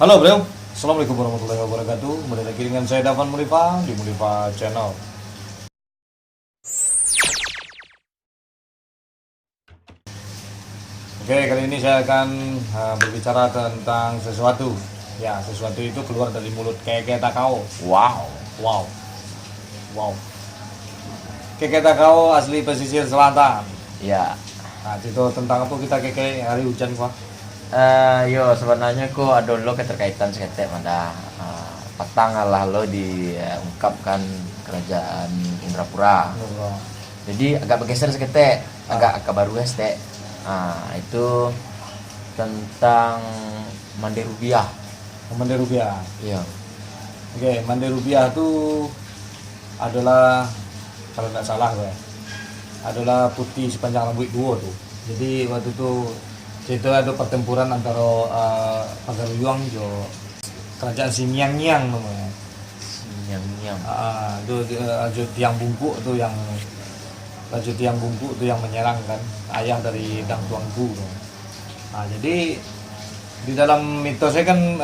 Halo bro, Assalamualaikum warahmatullahi wabarakatuh. Kembali lagi dengan saya Davan Mulifa di Mulifa Channel. Oke, kali ini saya akan berbicara tentang sesuatu. Ya, sesuatu itu keluar dari mulut Keke Takao. Wow. Wow, wow. Keke Takao asli pesisir selatan. Ya. Nah, itu tentang apa kita Keke hari hujan kok? Yo sebenarnya ku ada lo keterkaitan seketek pada petang lah lo diungkapkan kerajaan Indrapura. Jadi agak bergeser seketek, agak baru seketek. Itu tentang Mande Rubiah. Mande Rubiah. Iya. Oke, Mande Rubiah itu adalah kalau nggak salah adalah putih sepanjang rambut dua tuh. Jadi waktu itu ada pertempuran antara Pagaruyung jo kerajaan Xinjiang namanya. Xinjiang. Itu Tiang Bungkuk tuh yang Raja Tiang Bungkuk tuh yang menyerang kan ayah dari Dang Tuangku. Nah, jadi di dalam mitosnya kan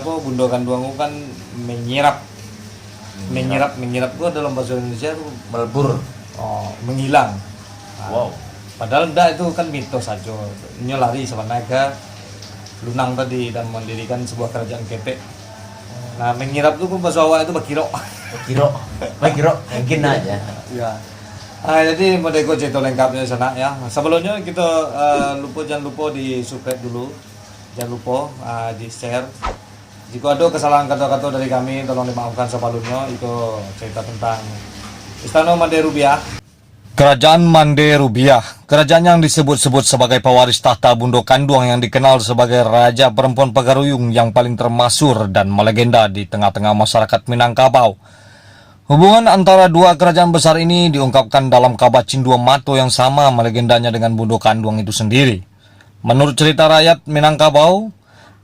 Bundo Kanduangku kan menyerap itu dalam bahasa Indonesia itu Melebur. menghilang. Nah, Wow. padahal enggak, itu kan mitos saja. Ini lari sebenarnya ke Lunang tadi dan mendirikan sebuah kerajaan ketek. Nah, mengirap itu pun bahasa awal itu bakiro. Bakiro mungkin aja. Ya. Jadi mau ikut cerita lengkapnya sana ya. Sebelumnya kita jangan lupa di subscribe dulu. Jangan lupa di share. Jika ada kesalahan kata-kata dari kami, tolong dimaafkan sebelumnya. Itu cerita tentang Istana Mande Rubiah. Kerajaan Mande Rubiah, kerajaan yang disebut-sebut sebagai pewaris tahta Bundo Kanduang yang dikenal sebagai raja perempuan Pagaruyung yang paling termasyhur dan melegenda di tengah-tengah masyarakat Minangkabau. Hubungan antara dua kerajaan besar ini diungkapkan dalam Kabat Cindua Mato yang sama melegendanya dengan Bundo Kanduang itu sendiri. Menurut cerita rakyat Minangkabau,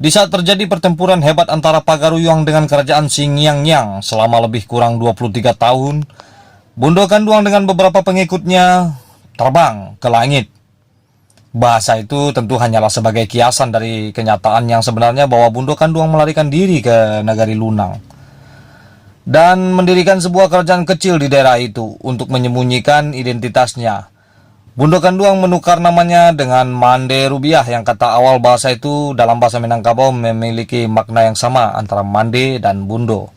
di saat terjadi pertempuran hebat antara Pagaruyung dengan kerajaan Xinjiang selama lebih kurang 23 tahun, Bundo Kanduang dengan beberapa pengikutnya terbang ke langit. Bahasa itu tentu hanyalah sebagai kiasan dari kenyataan yang sebenarnya bahwa Bundo Kanduang melarikan diri ke negari Lunang dan mendirikan sebuah kerajaan kecil di daerah itu untuk menyembunyikan identitasnya. Bundo Kanduang menukar namanya dengan Mande Rubiah yang kata awal bahasa itu dalam bahasa Minangkabau memiliki makna yang sama antara Mande dan Bundo.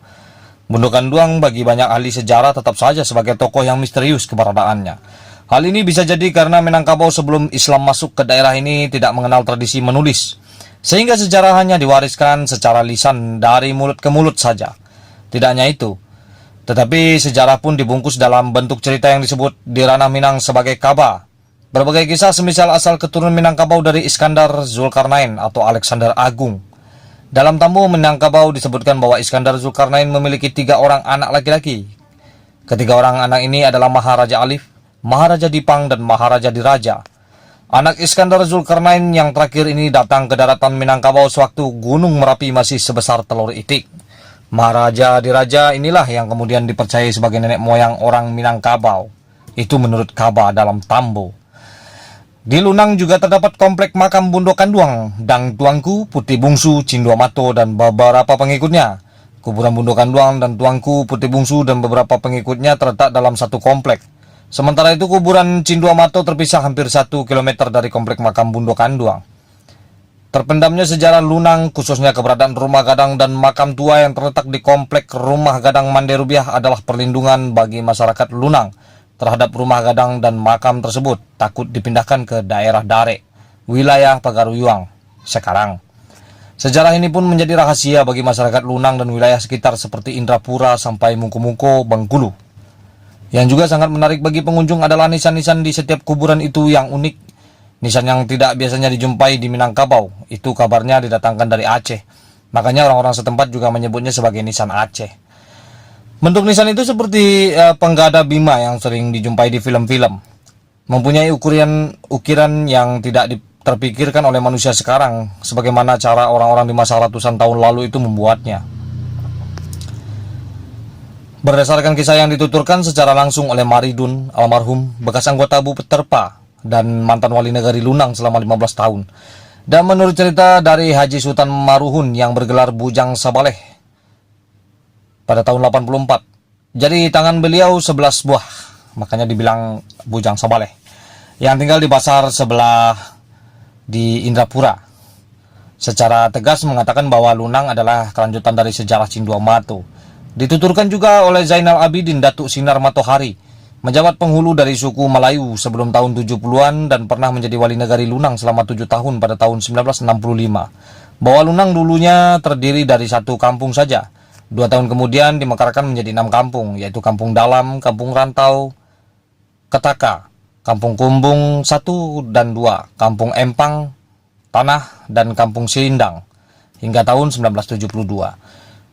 Bundo Kanduang bagi banyak ahli sejarah tetap saja sebagai tokoh yang misterius keberadaannya. Hal ini bisa jadi karena Minangkabau sebelum Islam masuk ke daerah ini tidak mengenal tradisi menulis, sehingga sejarah hanya diwariskan secara lisan dari mulut ke mulut saja. Tidak hanya itu, tetapi sejarah pun dibungkus dalam bentuk cerita yang disebut di ranah Minang sebagai kaba. Berbagai kisah semisal asal keturunan Minangkabau dari Iskandar Zulkarnain atau Alexander Agung. Dalam Tambo Minangkabau disebutkan bahwa Iskandar Zulkarnain memiliki 3 orang anak laki-laki. Ketiga orang anak ini adalah Maharaja Alif, Maharaja Dipang, dan Maharaja Diraja. Anak Iskandar Zulkarnain yang terakhir ini datang ke daratan Minangkabau sewaktu Gunung Merapi masih sebesar telur itik. Maharaja Diraja inilah yang kemudian dipercayai sebagai nenek moyang orang Minangkabau. Itu menurut Kaba dalam Tambo. Di Lunang juga terdapat komplek makam Bundo Kanduang, Dang Tuangku, Putih Bungsu, Cindua Mato, dan beberapa pengikutnya. Kuburan Bundo Kanduang dan Tuangku, Putih Bungsu, dan beberapa pengikutnya terletak dalam satu komplek. Sementara itu kuburan Cindua Mato terpisah hampir 1 km dari komplek makam Bundo Kanduang. Terpendamnya sejarah Lunang, khususnya keberadaan rumah gadang dan makam tua yang terletak di komplek rumah gadang Mande Rubiah adalah perlindungan bagi masyarakat Lunang terhadap rumah gadang dan makam tersebut takut dipindahkan ke daerah Dare, wilayah Pagaruyung sekarang. Sejarah ini pun menjadi rahasia bagi masyarakat Lunang dan wilayah sekitar seperti Indrapura sampai Mungku-Mungku, Bengkulu. Yang juga sangat menarik bagi pengunjung adalah nisan-nisan di setiap kuburan itu yang unik. Nisan yang tidak biasanya dijumpai di Minangkabau, itu kabarnya didatangkan dari Aceh. Makanya orang-orang setempat juga menyebutnya sebagai nisan Aceh. Bentuk nisan itu seperti penggada bima yang sering dijumpai di film-film. Mempunyai ukiran yang tidak terpikirkan oleh manusia sekarang, sebagaimana cara orang-orang di masa ratusan tahun lalu itu membuatnya. Berdasarkan kisah yang dituturkan secara langsung oleh Maridun, almarhum, bekas anggota Bupeterpa, dan mantan wali negari Lunang selama 15 tahun. Dan menurut cerita dari Haji Sultan Maruhun yang bergelar Bujang Sabaleh pada tahun 84. Jadi tangan beliau 11 buah, makanya dibilang Bujang Sabaleh, yang tinggal di pasar sebelah di Indrapura. Secara tegas mengatakan bahwa Lunang adalah kelanjutan dari sejarah Cindua Mato. Dituturkan juga oleh Zainal Abidin Datuk Sinar Matohari, menjabat penghulu dari suku Melayu sebelum tahun 70-an dan pernah menjadi wali negari Lunang selama 7 tahun pada tahun 1965. Bahwa Lunang dulunya terdiri dari satu kampung saja. 2 tahun kemudian dimekarkan menjadi 6 kampung, yaitu Kampung Dalam, Kampung Rantau, Ketaka, Kampung Kumbung 1 dan 2, Kampung Empang, Tanah, dan Kampung Sindang hingga tahun 1972.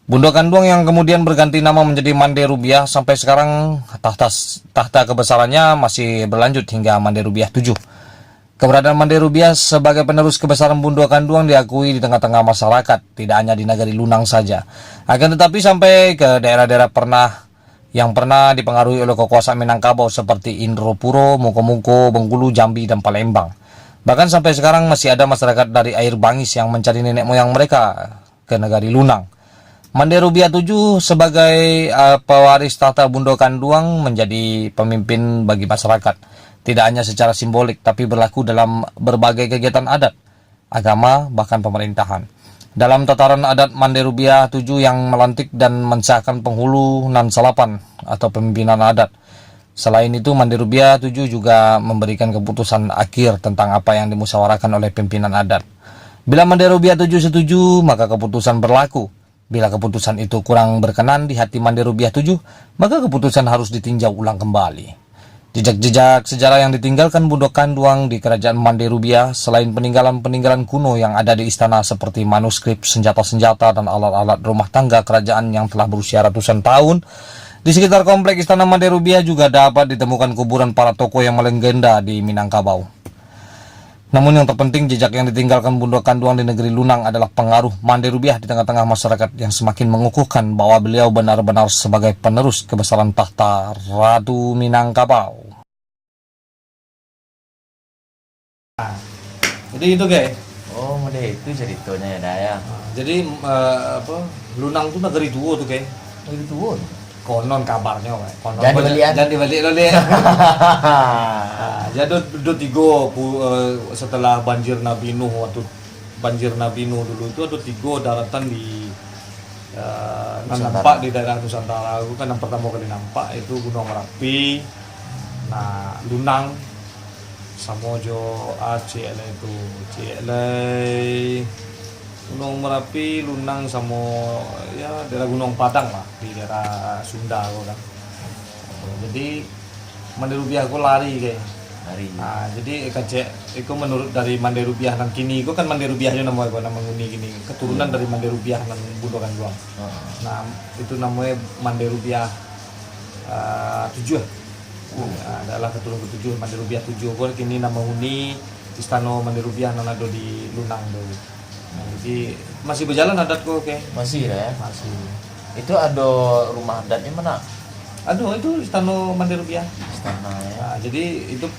Bundo Kanduang yang kemudian berganti nama menjadi Mande Rubiah sampai sekarang tahta kebesarannya masih berlanjut hingga Mande Rubiah 7. Keberadaan Mande Rubiah sebagai penerus kebesaran Bundo Kanduang diakui di tengah-tengah masyarakat, tidak hanya di negari Lunang saja. Akan tetapi sampai ke daerah-daerah yang pernah dipengaruhi oleh kekuasaan Minangkabau seperti Indropuro, Muko-Muko, Bengkulu, Jambi, dan Palembang. Bahkan sampai sekarang masih ada masyarakat dari Air Bangis yang mencari nenek moyang mereka ke negari Lunang. Mande Rubiah 7 sebagai pewaris tahta Bundo Kanduang menjadi pemimpin bagi masyarakat. Tidak hanya secara simbolik, tapi berlaku dalam berbagai kegiatan adat, agama, bahkan pemerintahan. Dalam tataran adat, Mande Rubiah 7 yang melantik dan mensahkan penghulu Nan Salapan atau pemimpinan adat. Selain itu, Mande Rubiah 7 juga memberikan keputusan akhir tentang apa yang dimusyawarahkan oleh pimpinan adat. Bila Mande Rubiah 7 setuju, maka keputusan berlaku. Bila keputusan itu kurang berkenan di hati Mande Rubiah 7, maka keputusan harus ditinjau ulang kembali. Jejak-jejak sejarah yang ditinggalkan Bundo Kanduang di kerajaan Mande Rubiah selain peninggalan-peninggalan kuno yang ada di istana seperti manuskrip, senjata-senjata, dan alat-alat rumah tangga kerajaan yang telah berusia ratusan tahun, di sekitar komplek istana Mande Rubiah juga dapat ditemukan kuburan para tokoh yang melegenda di Minangkabau. Namun yang terpenting, jejak yang ditinggalkan Bundo Kanduang di negeri Lunang adalah pengaruh Mande Rubiah di tengah-tengah masyarakat yang semakin mengukuhkan bahwa beliau benar-benar sebagai penerus kebesaran tahta Ratu Minangkabau. Jadi itu guys. Oh, Made itu ceritanya ya, Daya. Jadi Lunang itu negeri tua tuh guys. Negeri tua. Konon kabarnya, konon. Jangan dibalik lo deh. Jadi udah 3 setelah banjir Nabi Nuh, waktu banjir Nabi Nuh dulu itu ada 3 daratan di nampak di daerah Nusantara. Itu kan yang pertama kali nampak itu Gunung Merapi, nah Lunang, Samojo, Aceh itu Gunung Merapi, Lunang, sama ya daerah Gunung Padang lah di daerah Sunda kan. Jadi Mande Rubiah aku lari kayak. Nah, jadi itu menurut dari Mande Rubiah nan kini, itu kan Mande Rubiahnya namanya nguni gini, keturunan dari Mande Rubiah nan Bundo Kanduang. Nah, itu namanya Mande Rubiah 7. Adalah keturunan ke-7 Mande Rubiah 7. Kok kini nama huni Istana Mande Rubiah nan ada di Lunang dulu. Nah, jadi masih berjalan adat kok, oke? Masih ya? Masih. Itu ada rumah adatnya mana? Aduh, itu Istana Mande Rubiah. Istana ya. Nah, jadi itu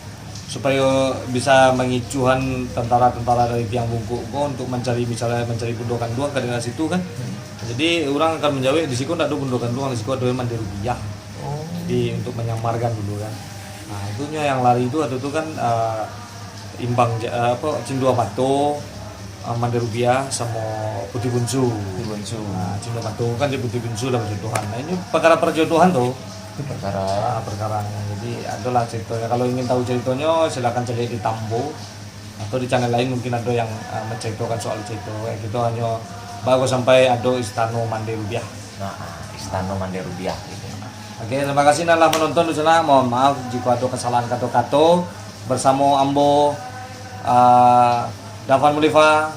supaya bisa mengicuhan tentara-tentara dari Tiang Bungkuk untuk mencari Bundo Kanduang ke daerah situ kan. Jadi orang akan menjawab di situ tidak ada Bundo Kanduang, di situ ada Mande Rubiah. Jadi untuk menyamarkan dulu kan. Nah, itunya yang lari itu waktu itu kan Cindua Mato, Mande Rubiah sama Putih Bunsu. Nah, Cindua Mato kan di Putih Bunsu lah perjodohan. Nah, ini perkara perjodohan tuh. Itu Perkaranya. Jadi adalah ceritanya. Kalau ingin tahu ceritanya silakan cari di Tambo atau di channel lain, mungkin ada yang menceritakan soal cerita kayak gitu, hanya baru sampai ada Istana Mande Rubiah. Nah, Istana Mande Rubiah gitu. Oke, terima kasih telah menonton di sana. Mohon maaf jika ada kesalahan kata-kata. Bersama Ambo Dafan Mulifa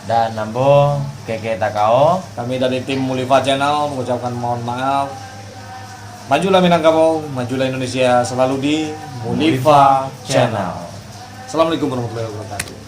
Dan Nambo Keke Takao, kami dari tim Mulifa Channel mengucapkan mohon maaf. Majulah Minangkabau, majulah Indonesia, selalu di Mulifa Channel. Assalamualaikum warahmatullahi wabarakatuh.